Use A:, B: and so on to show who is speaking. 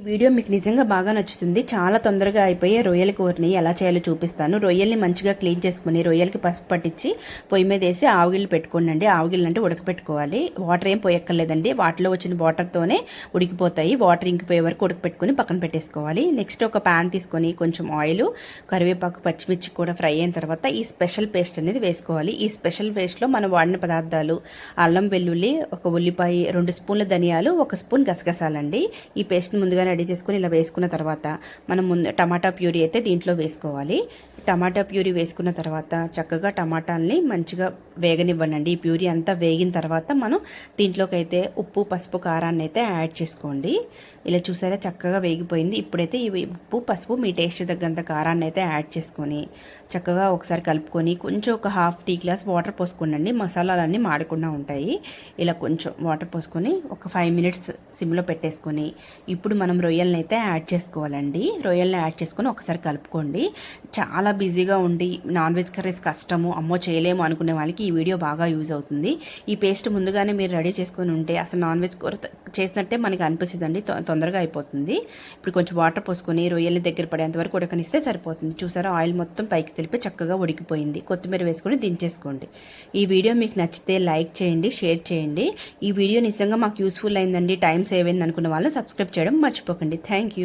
A: ఈ వీడియో మీకు నిజంగా బాగా నచ్చుతుంది. చాలా తొందరగా అయిపోయే రొయ్యల కూరని ఎలా చేయాలో చూపిస్తాను. రొయ్యల్ని మంచిగా క్లీన్ చేసుకుని రొయ్యలకి పసుపు పట్టించి పొయ్యి మీద వేసి ఆవుగిళ్ళు పెట్టుకోండి. ఆవుగిళ్ళు అంటే ఉడకపెట్టుకోవాలి. వాటర్ ఏం పోయక్కర్లేదండి. వాటిలో వచ్చిన వాటర్తోనే ఉడికిపోతాయి. వాటర్ ఇంకిపోయే వరకు ఉడకపెట్టుకుని పక్కన పెట్టేసుకోవాలి. నెక్స్ట్ ఒక ప్యాన్ తీసుకొని కొంచెం ఆయిల్, కరివేపాకు, పచ్చిమిర్చి కూడా ఫ్రై అయిన తర్వాత ఈ స్పెషల్ పేస్ట్ అనేది వేసుకోవాలి. ఈ స్పెషల్ పేస్ట్లో మనం వాడిన పదార్థాలు అల్లం వెల్లుల్లి, ఒక ఉల్లిపాయ, 2 స్పూన్ల ధనియాలు, 1 స్పూన్ గసగసాలండి. ఈ పేస్ట్ ముందుగా రెడీ చేసుకుని ఇలా వేసుకున్న తర్వాత మనం ముందు టమాటా ప్యూరీ అయితే దీంట్లో వేసుకోవాలి. టమాటా ప్యూరీ వేసుకున్న తర్వాత చక్కగా టమాటాలని మంచిగా వేగనివ్వండి. ఈ ప్యూరీ అంతా వేగిన తర్వాత మనం దీంట్లోకి అయితే ఉప్పు, పసుపు, కారాన్ని అయితే యాడ్ చేసుకోండి. ఇలా చూసారా చక్కగా వేగిపోయింది. ఇప్పుడైతే ఈ ఉప్పు, పసుపు మీ టేస్ట్ తగ్గంత కారాన్ని అయితే యాడ్ చేసుకొని చక్కగా ఒకసారి కలుపుకొని కొంచెం ఒక హాఫ్ టీ గ్లాస్ వాటర్ పోసుకోండి. మసాలాలన్నీ మాడకుండా ఉంటాయి. ఇలా కొంచెం వాటర్ పోసుకొని ఒక 5 మినిట్స్ సిమ్లో పెట్టేసుకొని ఇప్పుడు మనం రొయ్యలను అయితే యాడ్ చేసుకోవాలండి. రొయ్యలను యాడ్ చేసుకొని ఒకసారి కలుపుకోండి. చాలా బిజీగా ఉండి నాన్ వెజ్ కర్రీస్ కష్టము, అమ్మో చేయలేము అనుకునే వాళ్ళకి ఈ వీడియో బాగా యూజ్ అవుతుంది. ఈ పేస్ట్ ముందుగానే మీరు రెడీ చేసుకొని ఉంటే అసలు నాన్ వెజ్ కూర చేసినట్టే మనకి అనిపిస్తుందండి. తొందరగా అయిపోతుంది. ఇప్పుడు కొంచెం వాటర్ పోసుకొని రొయ్యల్ని దగ్గర పడేంత వరకు ఉడకనిస్తే సరిపోతుంది. చూసారా ఆయిల్ మొత్తం పైకి తెలిపి చక్కగా ఉడికిపోయింది. కొత్తిమీర వేసుకొని దించేసుకోండి. ఈ వీడియో మీకు నచ్చితే లైక్ చేయండి, షేర్ చేయండి. ఈ వీడియో నిజంగా మాకు యూస్ఫుల్ అయిందండి, టైం సేవ్ అయింది అనుకున్న వాళ్ళు సబ్స్క్రైబ్ చేయడం మర్చిపోకండి. Thank you.